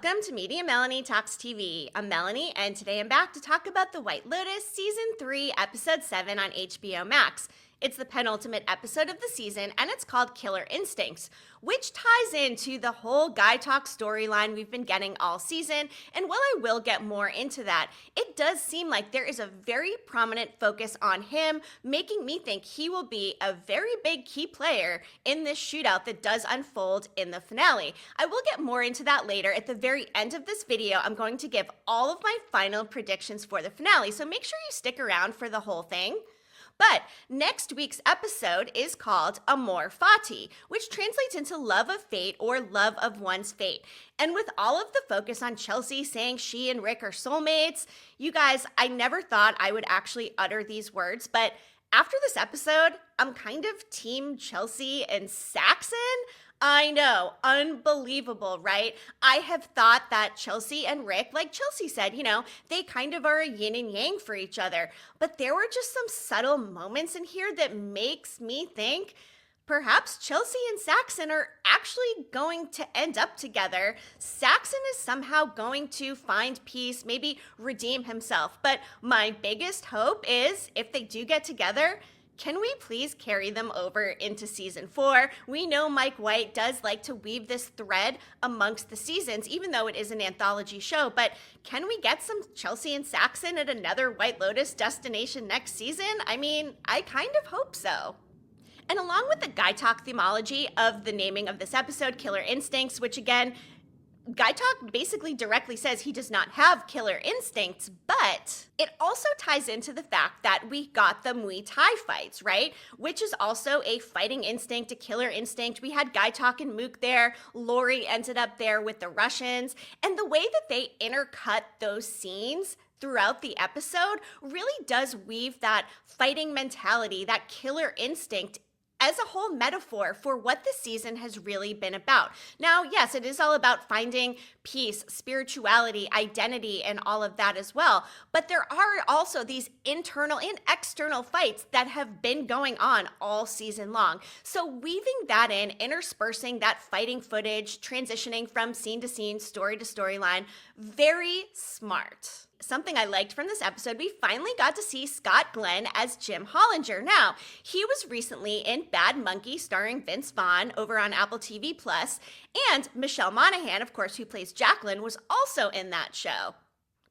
Welcome to Media Melanie Talks TV. I'm Melanie, and today I'm back to talk about The White Lotus Season 3, Episode 7 on HBO Max. It's the penultimate episode of the season, and it's called Killer Instincts, which ties into the whole Gaitok storyline we've been getting all season. And while I will get more into that, it does seem like there is a very prominent focus on him, making me think he will be a very big key player in this shootout that does unfold in the finale. I will get more into that later. At the very end of this video, I'm going to give all of my final predictions for the finale, so make sure you stick around for the whole thing. But next week's episode is called Amor Fati, which translates into love of fate or love of one's fate. And with all of the focus on Chelsea saying she and Rick are soulmates, you guys, I never thought I would actually utter these words, but after this episode, I'm kind of team Chelsea and Saxon. I know, unbelievable, right? I have thought that Chelsea and Rick, like Chelsea said, they kind of are a yin and yang for each other. But there were just some subtle moments in here that makes me think perhaps Chelsea and Saxon are actually going to end up together. Saxon is somehow going to find peace, maybe redeem himself. But my biggest hope is if they do get together, can we please carry them over into season 4? We know Mike White does like to weave this thread amongst the seasons, even though it is an anthology show. But can we get some Chelsea and Saxon at another White Lotus destination next season? I mean, I kind of hope so. And along with the Gaitok themology of the naming of this episode, Killer Instincts, which again, Gaitok basically directly says he does not have killer instincts, but it also ties into the fact that we got the Muay Thai fights, right? Which is also a fighting instinct, a killer instinct. We had Gaitok and Mook there. Laurie ended up there with the Russians. And the way that they intercut those scenes throughout the episode really does weave that fighting mentality, that killer instinct as a whole metaphor for what this season has really been about. Now, yes, it is all about finding peace, spirituality, identity, and all of that as well. But there are also these internal and external fights that have been going on all season long. So weaving that in, interspersing that fighting footage, transitioning from scene to scene, story to storyline, very smart. Something I liked from this episode, we finally got to see Scott Glenn as Jim Hollinger. Now, he was recently in Bad Monkey starring Vince Vaughn over on Apple TV+, and Michelle Monaghan, of course, who plays Jacqueline, was also in that show.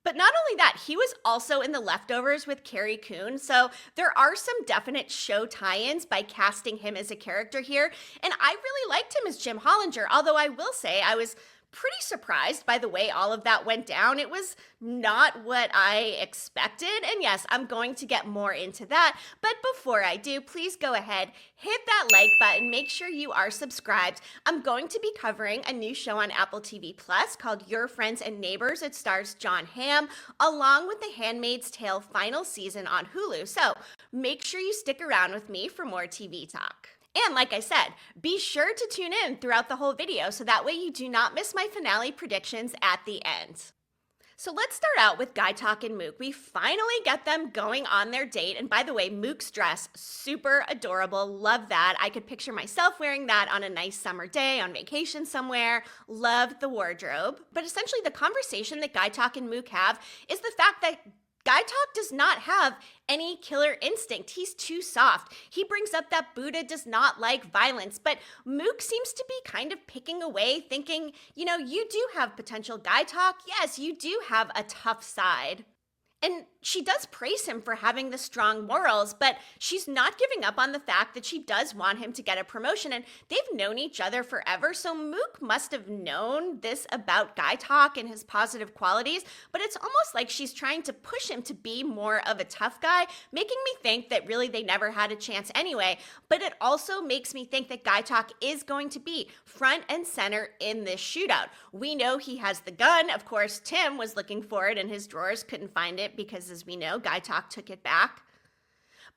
But not only that, he was also in The Leftovers with Carrie Coon, so there are some definite show tie-ins by casting him as a character here, and I really liked him as Jim Hollinger, although I will say I was pretty surprised by the way all of that went down. It was not what I expected. And yes, I'm going to get more into that. But before I do, please go ahead, hit that like button, make sure you are subscribed. I'm going to be covering a new show on Apple TV Plus called Your Friends and Neighbors. It stars John Hamm, along with The Handmaid's Tale final season on Hulu. So make sure you stick around with me for more TV talk. And like I said, be sure to tune in throughout the whole video so that way you do not miss my finale predictions at the end. So let's start out with Gaitok and Mook. We finally get them going on their date. And by the way, Mook's dress, super adorable. Love that. I could picture myself wearing that on a nice summer day on vacation somewhere. Love the wardrobe. But essentially the conversation that Gaitok and Mook have is the fact that Gaitok does not have any killer instinct. He's too soft. He brings up that Buddha does not like violence, but Mook seems to be kind of picking away, thinking, you do have potential, Gaitok. Yes, you do have a tough side. And she does praise him for having the strong morals, but she's not giving up on the fact that she does want him to get a promotion, and they've known each other forever, so Mook must have known this about Gaitok and his positive qualities, but it's almost like she's trying to push him to be more of a tough guy, making me think that really they never had a chance anyway, but it also makes me think that Gaitok is going to be front and center in this shootout. We know he has the gun. Of course, Tim was looking for it in his drawers, couldn't find it because, as we know, Gaitok took it back.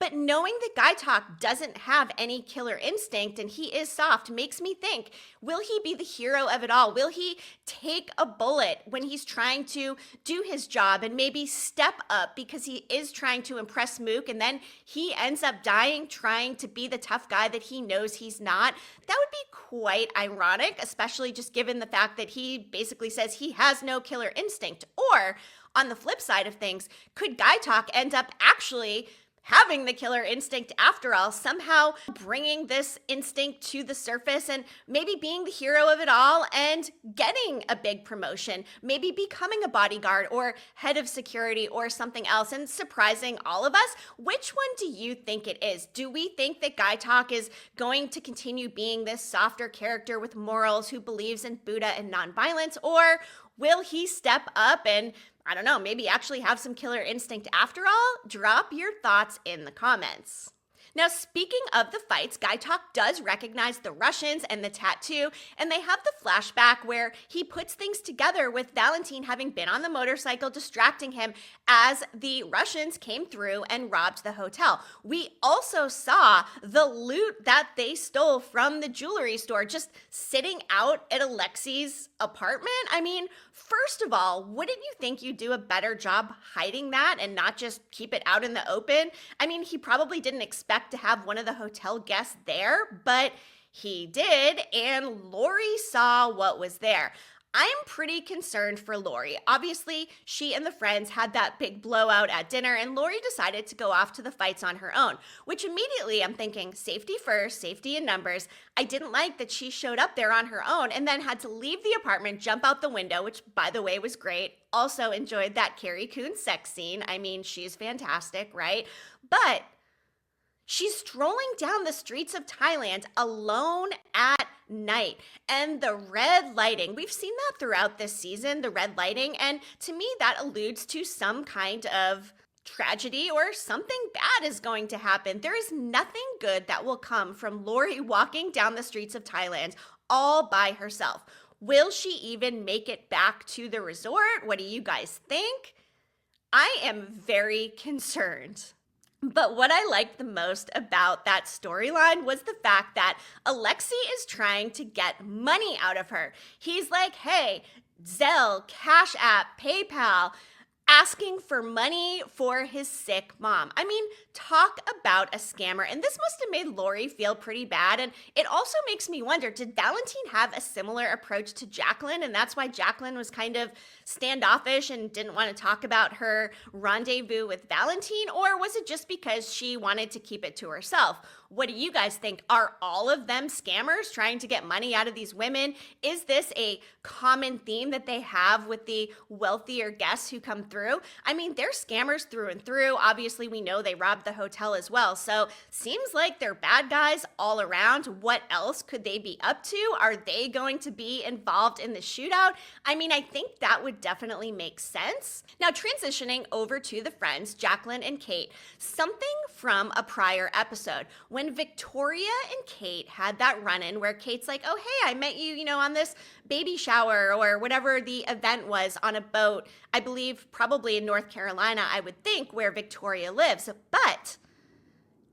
But knowing that Gaitok doesn't have any killer instinct and he is soft makes me think, will he be the hero of it all? Will he take a bullet when he's trying to do his job and maybe step up because he is trying to impress Mook, and then he ends up dying trying to be the tough guy that he knows he's not? That would be quite ironic, especially just given the fact that he basically says he has no killer instinct. Or on the flip side of things, could Gaitok end up actually having the killer instinct after all, somehow bringing this instinct to the surface and maybe being the hero of it all and getting a big promotion, maybe becoming a bodyguard or head of security or something else and surprising all of us? Which one do you think it is? Do we think that Gaitok is going to continue being this softer character with morals who believes in Buddha and nonviolence, or will he step up and, I don't know, maybe actually have some killer instinct after all? Drop your thoughts in the comments. Now, speaking of the fights, Gaitok does recognize the Russians and the tattoo, and they have the flashback where he puts things together with Valentine having been on the motorcycle distracting him as the Russians came through and robbed the hotel. We also saw the loot that they stole from the jewelry store just sitting out at Alexi's apartment. I mean, first of all, wouldn't you think you'd do a better job hiding that and not just keep it out in the open? I mean, he probably didn't expect to have one of the hotel guests there, but he did, and Laurie saw what was there. I'm pretty concerned for Laurie. Obviously, she and the friends had that big blowout at dinner, and Laurie decided to go off to the fights on her own, which immediately I'm thinking, safety first, safety in numbers. I didn't like that she showed up there on her own and then had to leave the apartment, jump out the window, which, by the way, was great. Also enjoyed that Carrie Coon sex scene. I mean, she's fantastic, right? But she's strolling down the streets of Thailand alone at night, and the red lighting, we've seen that throughout this season, the red lighting, and to me that alludes to some kind of tragedy or something bad is going to happen. There is nothing good that will come from Laurie walking down the streets of Thailand all by herself. Will she even make it back to the resort? What do you guys think? I am very concerned. But what I liked the most about that storyline was the fact that Alexei is trying to get money out of her. He's like, hey, Zelle, Cash App, PayPal, asking for money for his sick mom. I mean, talk about a scammer. And this must have made Laurie feel pretty bad. And it also makes me wonder, did Valentine have a similar approach to Jacqueline? And that's why Jacqueline was kind of standoffish and didn't want to talk about her rendezvous with Valentine? Or was it just because she wanted to keep it to herself? What do you guys think? Are all of them scammers trying to get money out of these women? Is this a common theme that they have with the wealthier guests who come through? I mean, they're scammers through and through. Obviously, we know they robbed the hotel as well. So seems like they're bad guys all around. What else could they be up to? Are they going to be involved in the shootout? I mean, I think that would definitely make sense. Now, transitioning over to the friends, Jacqueline and Kate, something from a prior episode. When Victoria and Kate had that run-in where Kate's like, oh, hey, I met you, on this baby shower or whatever the event was on a boat, I believe probably in North Carolina, I would think, where Victoria lives. But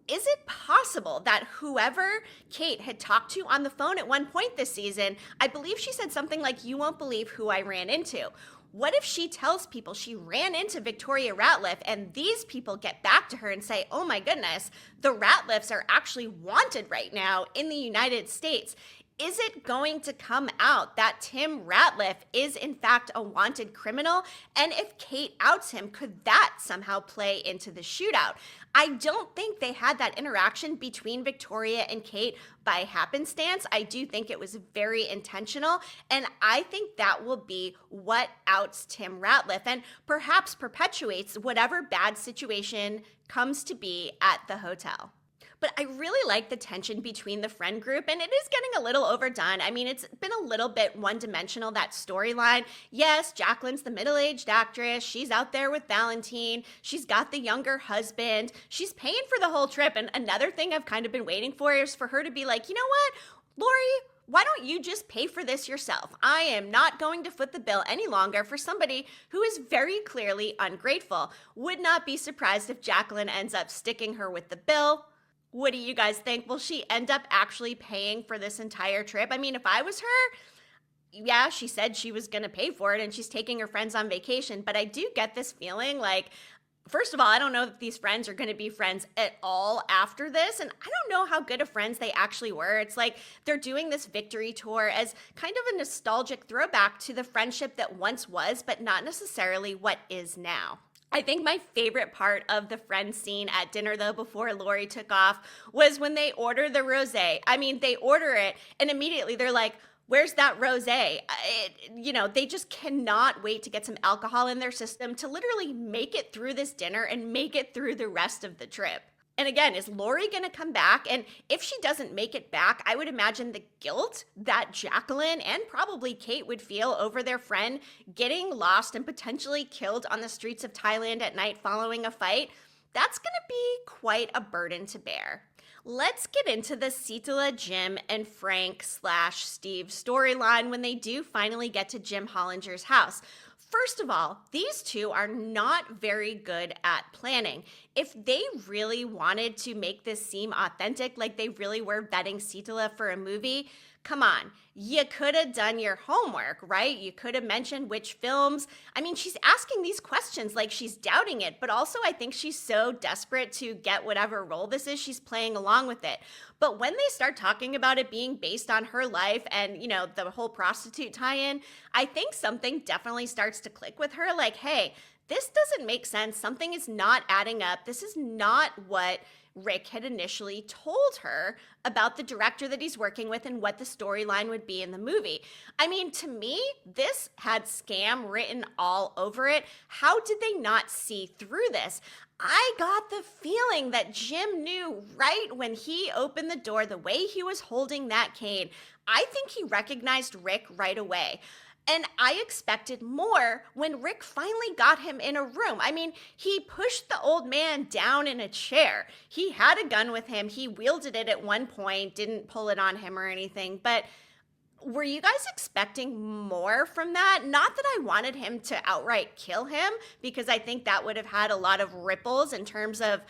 is it possible that whoever Kate had talked to on the phone at one point this season, I believe she said something like, you won't believe who I ran into? What if she tells people she ran into Victoria Ratliff and these people get back to her and say, oh my goodness, the Ratliffs are actually wanted right now in the United States? Is it going to come out that Tim Ratliff is in fact a wanted criminal? And if Kate outs him, could that somehow play into the shootout? I don't think they had that interaction between Victoria and Kate by happenstance. I do think it was very intentional, and I think that will be what outs Tim Ratliff and perhaps perpetuates whatever bad situation comes to be at the hotel. But I really like the tension between the friend group, and it is getting a little overdone. I mean, it's been a little bit one-dimensional, that storyline. Yes, Jacqueline's the middle-aged actress. She's out there with Valentine. She's got the younger husband. She's paying for the whole trip. And another thing I've kind of been waiting for is for her to be like, you know what, Laurie, Why don't you just pay for this yourself? I am not going to foot the bill any longer for somebody who is very clearly ungrateful. Would not be surprised if Jacqueline ends up sticking her with the bill. What do you guys think? Will she end up actually paying for this entire trip? I mean, if I was her, yeah, she said she was going to pay for it and she's taking her friends on vacation. But I do get this feeling like, first of all, I don't know if these friends are going to be friends at all after this. And I don't know how good of friends they actually were. It's like they're doing this victory tour as kind of a nostalgic throwback to the friendship that once was, but not necessarily what is now. I think my favorite part of the friend scene at dinner, though, before Laurie took off, was when they order the rosé. I mean, they order it and immediately they're like, where's that rosé? They just cannot wait to get some alcohol in their system to literally make it through this dinner and make it through the rest of the trip. And again, is Laurie going to come back? And if she doesn't make it back, I would imagine the guilt that Jacqueline and probably Kate would feel over their friend getting lost and potentially killed on the streets of Thailand at night following a fight, that's going to be quite a burden to bear. Let's get into the Sitala, Jim, and Frank/Steve storyline when they do finally get to Jim Hollinger's house. First of all, these two are not very good at planning. If they really wanted to make this seem authentic, like they really were vetting Sitala for a movie, come on, you could have done your homework, right? You could have mentioned which films. I mean, she's asking these questions like she's doubting it, but also I think she's so desperate to get whatever role this is, she's playing along with it. But when they start talking about it being based on her life and, the whole prostitute tie-in, I think something definitely starts to click with her like, hey, this doesn't make sense. Something is not adding up. This is not what Rick had initially told her about the director that he's working with and what the storyline would be in the movie. I mean, to me, this had scam written all over it. How did they not see through this? I got the feeling that Jim knew right when he opened the door, the way he was holding that cane. I think he recognized Rick right away. And I expected more when Rick finally got him in a room. I mean, he pushed the old man down in a chair. He had a gun with him. He wielded it at one point, didn't pull it on him or anything. But were you guys expecting more from that? Not that I wanted him to outright kill him, because I think that would have had a lot of ripples in terms of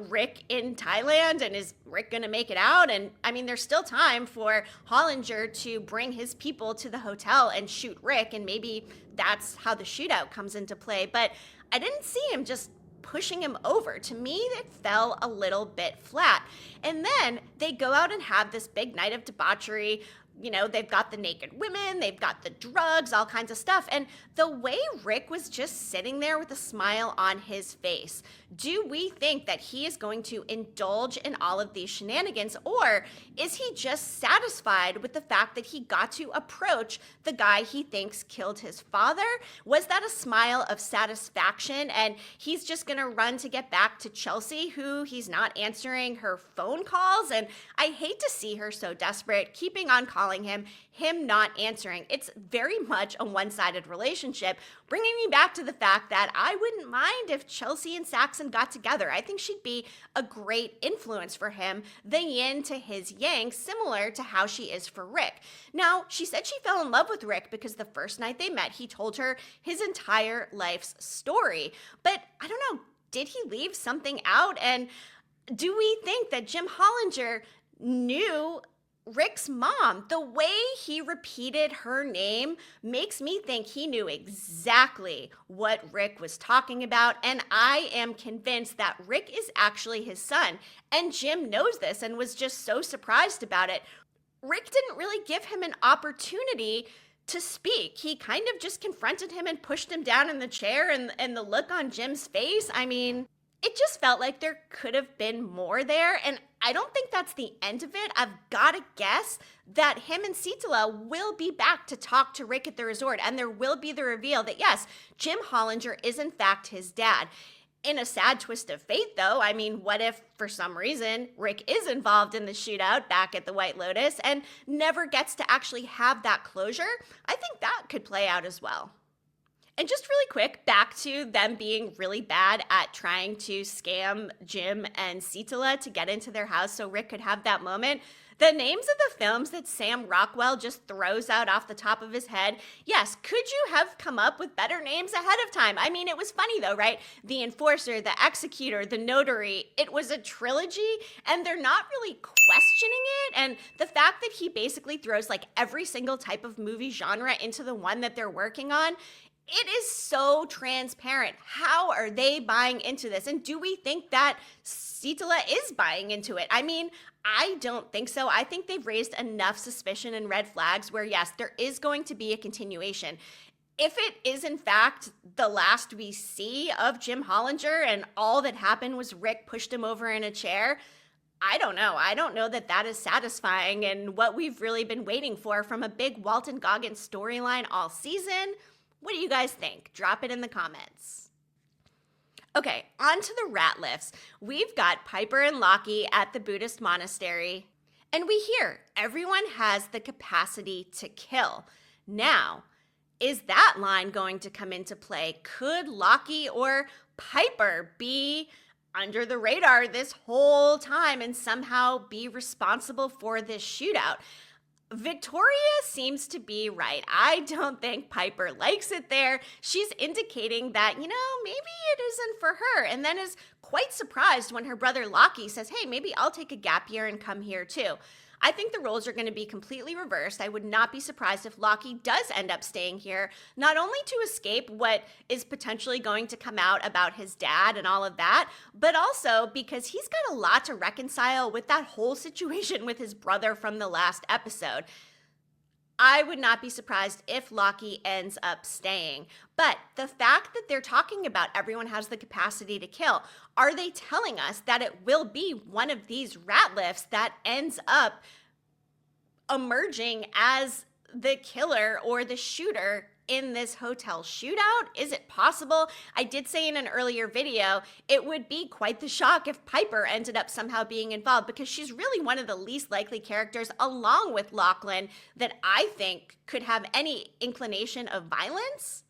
Rick in Thailand, and is Rick going to make it out? And I mean, there's still time for Hollinger to bring his people to the hotel and shoot Rick, and maybe that's how the shootout comes into play. But I didn't see him just pushing him over. To me, it fell a little bit flat. And then they go out and have this big night of debauchery. They've got the naked women, they've got the drugs, all kinds of stuff. And the way Rick was just sitting there with a smile on his face, do we think that he is going to indulge in all of these shenanigans? Or is he just satisfied with the fact that he got to approach the guy he thinks killed his father? Was that a smile of satisfaction and he's just going to run to get back to Chelsea, who he's not answering her phone calls? And I hate to see her so desperate, keeping on calling him not answering. It's very much a one-sided relationship, bringing me back to the fact that I wouldn't mind if Chelsea and Saxon got together. I think she'd be a great influence for him, the yin to his yang, similar to how she is for Rick. Now, she said she fell in love with Rick because the first night they met, he told her his entire life's story. But I don't know, did he leave something out? And do we think that Jim Hollinger knew Rick's mom? The way he repeated her name makes me think he knew exactly what Rick was talking about, and I am convinced that Rick is actually his son, and Jim knows this and was just so surprised about it. Rick didn't really give him an opportunity to speak. He kind of just confronted him and pushed him down in the chair, and the look on Jim's face, I mean, it just felt like there could have been more there, and I don't think that's the end of it. I've got to guess that him and Sitala will be back to talk to Rick at the resort, and there will be the reveal that, yes, Jim Hollinger is in fact his dad. In a sad twist of fate, though, I mean, what if, for some reason, Rick is involved in the shootout back at the White Lotus and never gets to actually have that closure? I think that could play out as well. And just really quick, back to them being really bad at trying to scam Jim and Sitala to get into their house so Rick could have that moment. The names of the films that Sam Rockwell just throws out off the top of his head, yes, could you have come up with better names ahead of time? I mean, it was funny though, right? The Enforcer, the Executor, the Notary, it was a trilogy, and they're not really questioning it. And the fact that he basically throws like every single type of movie genre into the one that they're working on, it is so transparent. How are they buying into this? And do we think that Sitala is buying into it? I mean, I don't think so. I think they've raised enough suspicion and red flags where, yes, there is going to be a continuation. If it is, in fact, the last we see of Jim Hollinger and all that happened was Rick pushed him over in a chair, I don't know. I don't know that that is satisfying and what we've really been waiting for from a big Walton Goggins storyline all season. What do you guys think? Drop it in the comments. Okay, on to the Ratliffs. We've got Piper and Lockie at the Buddhist monastery, and we hear everyone has the capacity to kill. Now, is that line going to come into play? Could Lockie or Piper be under the radar this whole time and somehow be responsible for this shootout? Victoria seems to be right. I don't think Piper likes it there. She's indicating that, maybe it isn't for her, and then is quite surprised when her brother Lockie says, hey, maybe I'll take a gap year and come here too. I think the roles are going to be completely reversed. I would not be surprised if Lockie does end up staying here, not only to escape what is potentially going to come out about his dad and all of that, but also because he's got a lot to reconcile with that whole situation with his brother from the last episode. I would not be surprised if Lockie ends up staying. But the fact that they're talking about everyone has the capacity to kill, are they telling us that it will be one of these Ratliffs that ends up emerging as the killer or the shooter in this hotel shootout? Is it possible? I did say in an earlier video, it would be quite the shock if Piper ended up somehow being involved, because she's really one of the least likely characters, along with Lachlan, that I think could have any inclination of violence.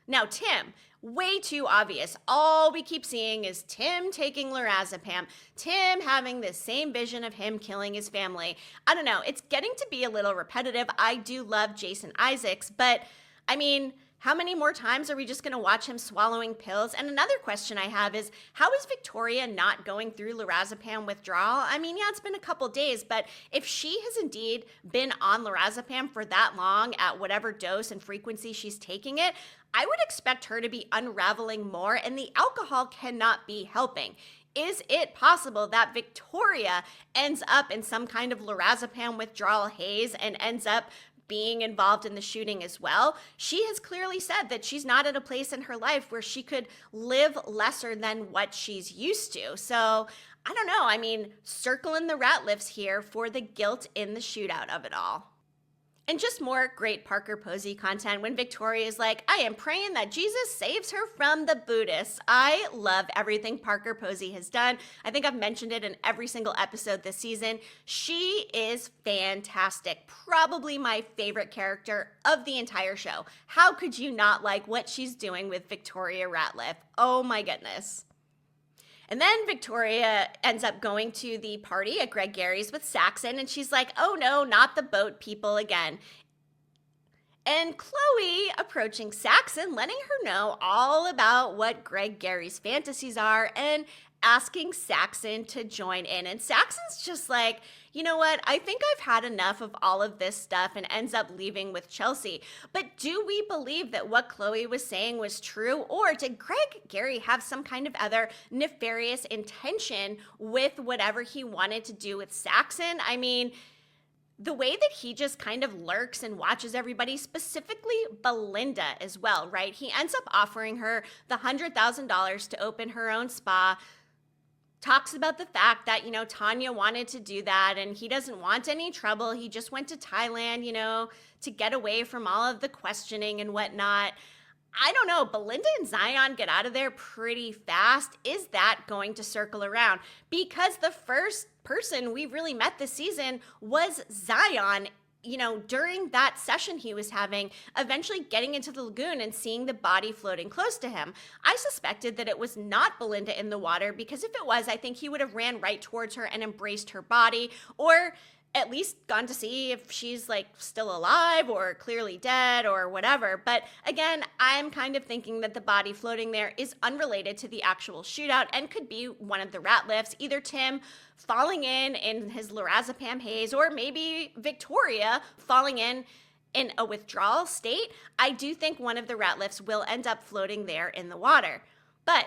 Now, Tim, way too obvious. All we keep seeing is Tim taking lorazepam, Tim having this same vision of him killing his family. I don't know, it's getting to be a little repetitive. I do love Jason Isaacs, but I mean, how many more times are we just going to watch him swallowing pills? And another question I have is, how is Victoria not going through lorazepam withdrawal? I mean, yeah, it's been a couple days, but if she has indeed been on lorazepam for that long at whatever dose and frequency she's taking it, I would expect her to be unraveling more, and the alcohol cannot be helping. Is it possible that Victoria ends up in some kind of lorazepam withdrawal haze and ends up being involved in the shooting as well? She has clearly said that she's not at a place in her life where she could live lesser than what she's used to. So I don't know. I mean, circling the Ratliffs here for the guilt in the shootout of it all. And just more great Parker Posey content when Victoria is like, I am praying that Jesus saves her from the Buddhists. I love everything Parker Posey has done. I think I've mentioned it in every single episode this season. She is fantastic. Probably my favorite character of the entire show. How could you not like what she's doing with Victoria Ratliff? Oh my goodness. And then Victoria ends up going to the party at Greg Gary's with Saxon, and she's like, oh no, not the boat people again. And Chloe approaching Saxon, letting her know all about what Greg Gary's fantasies are and asking Saxon to join in. And Saxon's just like, you know what? I think I've had enough of all of this stuff, and ends up leaving with Chelsea. But do we believe that what Chloe was saying was true? Or did Greg Gary have some kind of other nefarious intention with whatever he wanted to do with Saxon? I mean, the way that he just kind of lurks and watches everybody, specifically Belinda as well, right? He ends up offering her the $100,000 to open her own spa, talks about the fact that, Tanya wanted to do that and he doesn't want any trouble. He just went to Thailand, to get away from all of the questioning and whatnot. I don't know. Belinda and Zion get out of there pretty fast. Is that going to circle around? Because the first person we really met this season was Zion during that session he was having, eventually getting into the lagoon and seeing the body floating close to him. I suspected that it was not Belinda in the water, because if it was, I think he would have ran right towards her and embraced her body, or at least gone to see if she's like still alive or clearly dead or whatever. But again, I'm kind of thinking that the body floating there is unrelated to the actual shootout and could be one of the Ratliffs, either Tim falling in his lorazepam haze, or maybe Victoria falling in a withdrawal state. I do think one of the Ratliffs will end up floating there in the water. But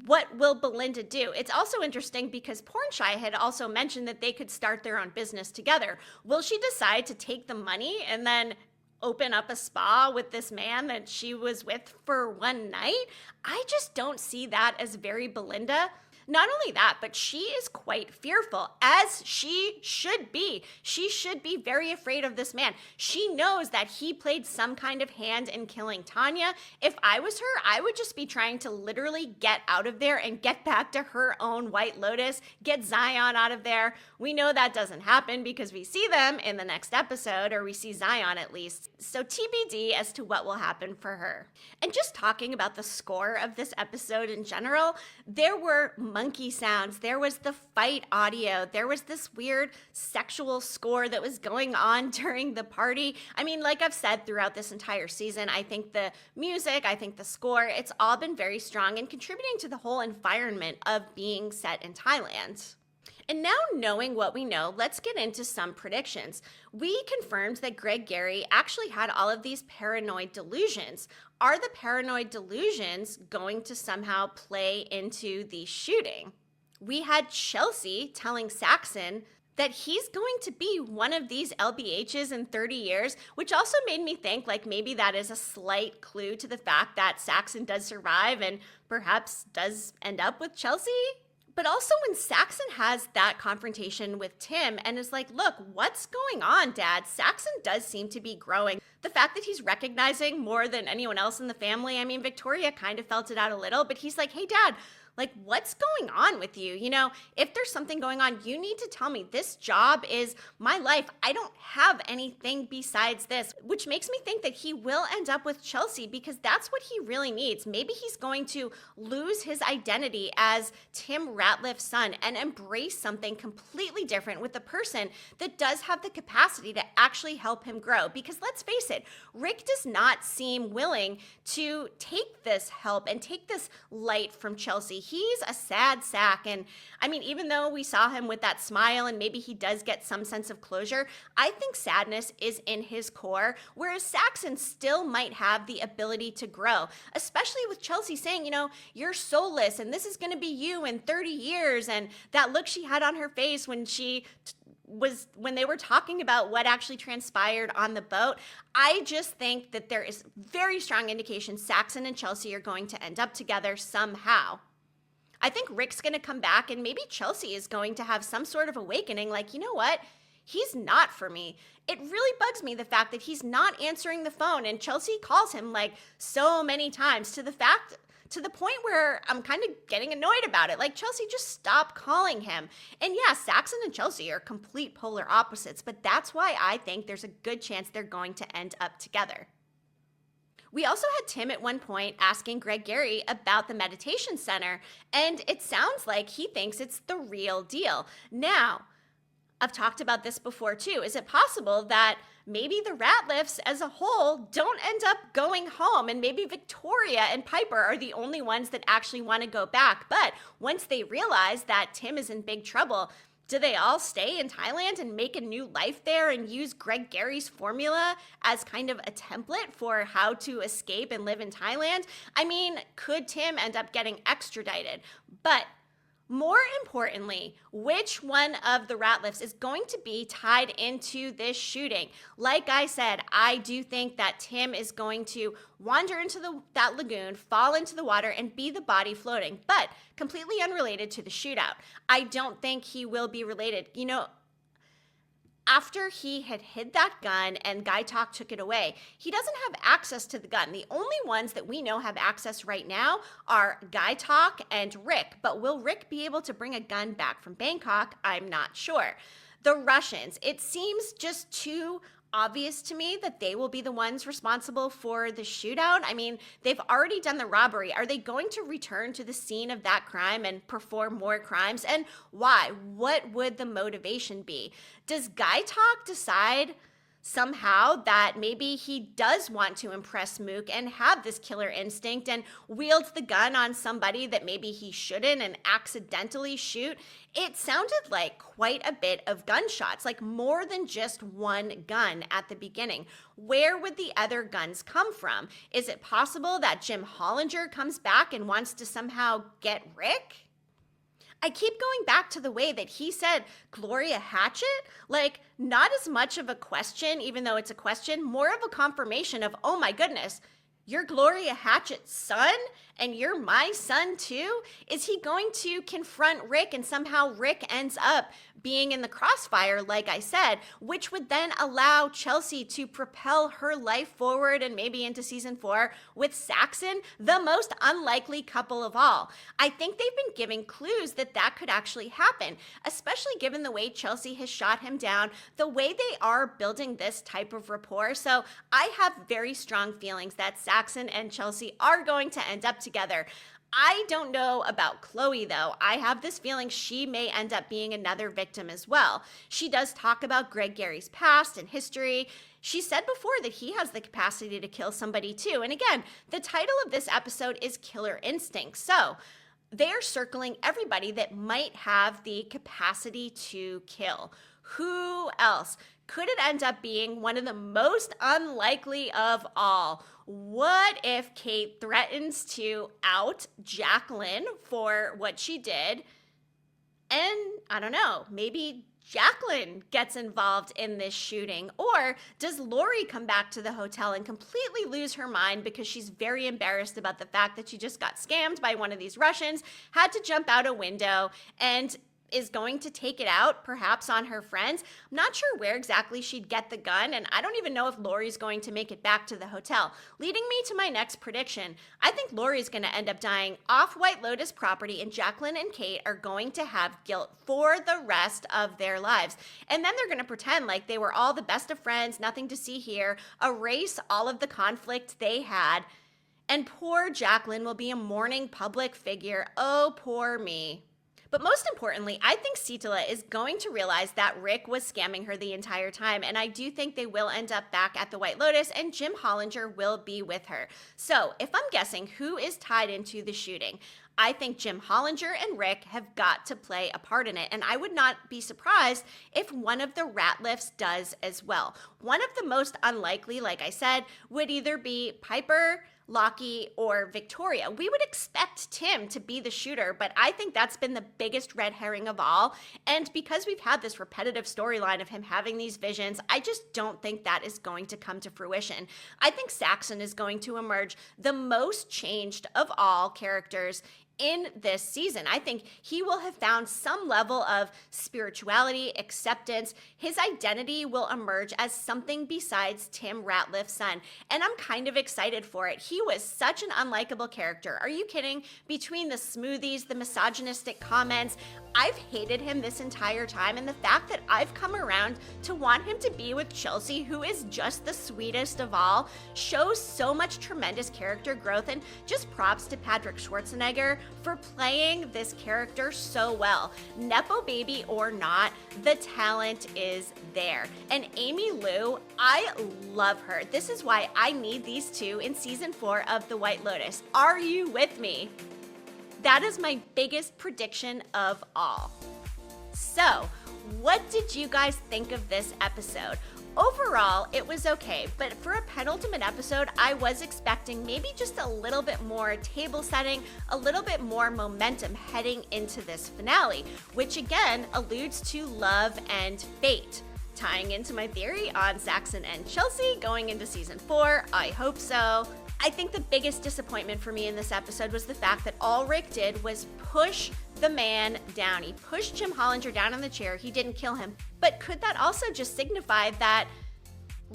what will Belinda do? It's also interesting because Pornshy had also mentioned that they could start their own business together. Will she decide to take the money and then open up a spa with this man that she was with for one night? I just don't see that as very Belinda. Not only that, but she is quite fearful, as she should be. She should be very afraid of this man. She knows that he played some kind of hand in killing Tanya. If I was her, I would just be trying to literally get out of there and get back to her own White Lotus, get Zion out of there. We know that doesn't happen because we see them in the next episode, or we see Zion at least. So TBD as to what will happen for her. And just talking about the score of this episode in general, there were monkey sounds, there was the fight audio, there was this weird sexual score that was going on during the party. I mean, like I've said throughout this entire season, I think the music, I think the score, it's all been very strong and contributing to the whole environment of being set in Thailand. And now, knowing what we know, let's get into some predictions. We confirmed that Greg Gary actually had all of these paranoid delusions. Are the paranoid delusions going to somehow play into the shooting? We had Chelsea telling Saxon that he's going to be one of these LBHs in 30 years, which also made me think like maybe that is a slight clue to the fact that Saxon does survive and perhaps does end up with Chelsea. But also when Saxon has that confrontation with Tim and is like, look, what's going on, Dad? Saxon does seem to be growing. The fact that he's recognizing more than anyone else in the family, I mean, Victoria kind of felt it out a little, but he's like, hey, Dad, like, what's going on with you? You know, if there's something going on, you need to tell me. This job is my life. I don't have anything besides this, which makes me think that he will end up with Chelsea because that's what he really needs. Maybe he's going to lose his identity as Tim Ratliff's son and embrace something completely different with a person that does have the capacity to actually help him grow. Because let's face it, Rick does not seem willing to take this help and take this light from Chelsea. He's a sad sack. And I mean, even though we saw him with that smile and maybe he does get some sense of closure, I think sadness is in his core, whereas Saxon still might have the ability to grow, especially with Chelsea saying, you know, you're soulless and this is going to be you in 30 years. And that look she had on her face when when they were talking about what actually transpired on the boat. I just think that there is very strong indication Saxon and Chelsea are going to end up together somehow. I think Rick's going to come back and maybe Chelsea is going to have some sort of awakening like, you know what? He's not for me. It really bugs me the fact that he's not answering the phone and Chelsea calls him like so many times to the point where I'm kind of getting annoyed about it. Like, Chelsea, just stop calling him. And yeah, Saxon and Chelsea are complete polar opposites, but that's why I think there's a good chance they're going to end up together. We also had Tim at one point asking Greg Gary about the meditation center, and it sounds like he thinks it's the real deal. Now, I've talked about this before too. Is it possible that maybe the Ratliffs as a whole don't end up going home and maybe Victoria and Piper are the only ones that actually want to go back? But once they realize that Tim is in big trouble, do they all stay in Thailand and make a new life there and use Greg Gary's formula as kind of a template for how to escape and live in Thailand? I mean, could Tim end up getting extradited? But more importantly, which one of the Ratliffs is going to be tied into this shooting? Like I said, I do think that Tim is going to wander into that lagoon, fall into the water, and be the body floating, but completely unrelated to the shootout. I don't think he will be related. You know, after he had hid that gun and Gaitok took it away, he doesn't have access to the gun. The only ones that we know have access right now are Gaitok and Rick. But will Rick be able to bring a gun back from Bangkok? I'm not sure. The Russians, it seems just too obvious to me that they will be the ones responsible for the shootout. I mean, they've already done the robbery. Are they going to return to the scene of that crime and perform more crimes? And why? What would the motivation be? Does Gaitok decide somehow that maybe he does want to impress Mook and have this killer instinct and wields the gun on somebody that maybe he shouldn't and accidentally shoot? It sounded like quite a bit of gunshots, like more than just one gun at the beginning. Where would the other guns come from? Is it possible that Jim Hollinger comes back and wants to somehow get Rick? I keep going back to the way that he said Gloria Hatchet, like not as much of a question, even though it's a question, more of a confirmation of, oh my goodness, you're Gloria Hatchet's son and you're my son too? Is he going to confront Rick and somehow Rick ends up being in the crossfire, like I said, which would then allow Chelsea to propel her life forward and maybe into season 4 with Saxon, the most unlikely couple of all. I think they've been giving clues that that could actually happen, especially given the way Chelsea has shot him down, the way they are building this type of rapport. So I have very strong feelings that Saxon and Chelsea are going to end up together. I don't know about Chloe, though. I have this feeling she may end up being another victim as well. She does talk about Greg Gary's past and history. She said before that he has the capacity to kill somebody too. And again, the title of this episode is Killer Instinct. So they're circling everybody that might have the capacity to kill. Who else? Could it end up being one of the most unlikely of all? What if Kate threatens to out Jacqueline for what she did? And I don't know, maybe Jacqueline gets involved in this shooting? Or does Laurie come back to the hotel and completely lose her mind because she's very embarrassed about the fact that she just got scammed by one of these Russians, had to jump out a window, and is going to take it out, perhaps on her friends? I'm not sure where exactly she'd get the gun, and I don't even know if Laurie's going to make it back to the hotel. Leading me to my next prediction, I think Laurie's going to end up dying off White Lotus property, and Jacqueline and Kate are going to have guilt for the rest of their lives. And then they're going to pretend like they were all the best of friends, nothing to see here, erase all of the conflict they had, and poor Jacqueline will be a mourning public figure. Oh, poor me. But most importantly, I think Sitala is going to realize that Rick was scamming her the entire time, and I do think they will end up back at the White Lotus, and Jim Hollinger will be with her. So if I'm guessing who is tied into the shooting, I think Jim Hollinger and Rick have got to play a part in it, and I would not be surprised if one of the Ratliffs does as well. One of the most unlikely, like I said, would either be Piper, Lockie, or Victoria. We would expect Tim to be the shooter, but I think that's been the biggest red herring of all. And because we've had this repetitive storyline of him having these visions, I just don't think that is going to come to fruition. I think Saxon is going to emerge the most changed of all characters in this season. I think he will have found some level of spirituality, acceptance. His identity will emerge as something besides Tim Ratliff's son, and I'm kind of excited for it. He was such an unlikable character. Are you kidding? Between the smoothies, the misogynistic comments, I've hated him this entire time, and the fact that I've come around to want him to be with Chelsea, who is just the sweetest of all, shows so much tremendous character growth, and just props to Patrick Schwarzenegger for playing this character so well. Nepo baby or not, the talent is there. And Amy Lou, I love her. This is why I need these two in season 4 of The White Lotus. Are you with me? That is my biggest prediction of all. So, what did you guys think of this episode? Overall, it was okay, but for a penultimate episode, I was expecting maybe just a little bit more table setting, a little bit more momentum heading into this finale, which again alludes to love and fate. Tying into my theory on Saxon and Chelsea going into season 4, I hope so. I think the biggest disappointment for me in this episode was the fact that all Rick did was push the man down. He pushed Jim Hollinger down in the chair. He didn't kill him. But could that also just signify that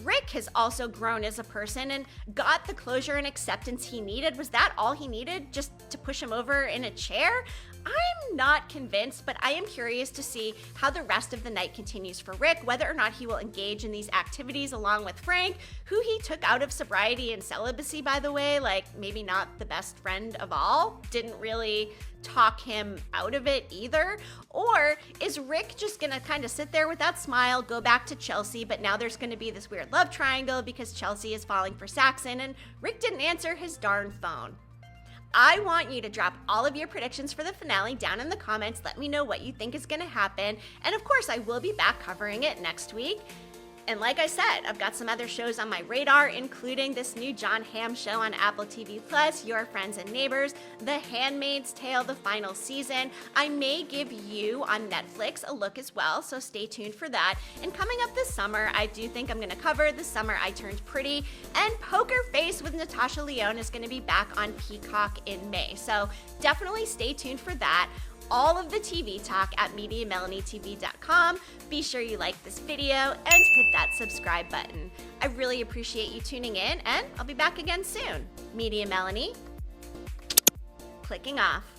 Rick has also grown as a person and got the closure and acceptance he needed. Was that all he needed, just to push him over in a chair? I'm not convinced, but I am curious to see how the rest of the night continues for Rick, whether or not he will engage in these activities along with Frank, who he took out of sobriety and celibacy, by the way, like maybe not the best friend of all, didn't really talk him out of it either. Or is Rick just gonna kind of sit there with that smile, go back to Chelsea, but now there's gonna be this weird love triangle because Chelsea is falling for Saxon and Rick didn't answer his darn phone? I want you to drop all of your predictions for the finale down in the comments. Let me know what you think is going to happen. And of course, I will be back covering it next week. And like I said, I've got some other shows on my radar, including this new John Hamm show on Apple TV+, Your Friends and Neighbors, The Handmaid's Tale, the final season. I may give You on Netflix a look as well, so stay tuned for that. And coming up this summer, I do think I'm going to cover The Summer I Turned Pretty, and Poker Face with Natasha Lyonne is going to be back on Peacock in May. So definitely stay tuned for that. All of the TV talk at mediamelanietv.com. Be sure you like this video and hit that subscribe button. I really appreciate you tuning in, and I'll be back again soon. Media Melanie, clicking off.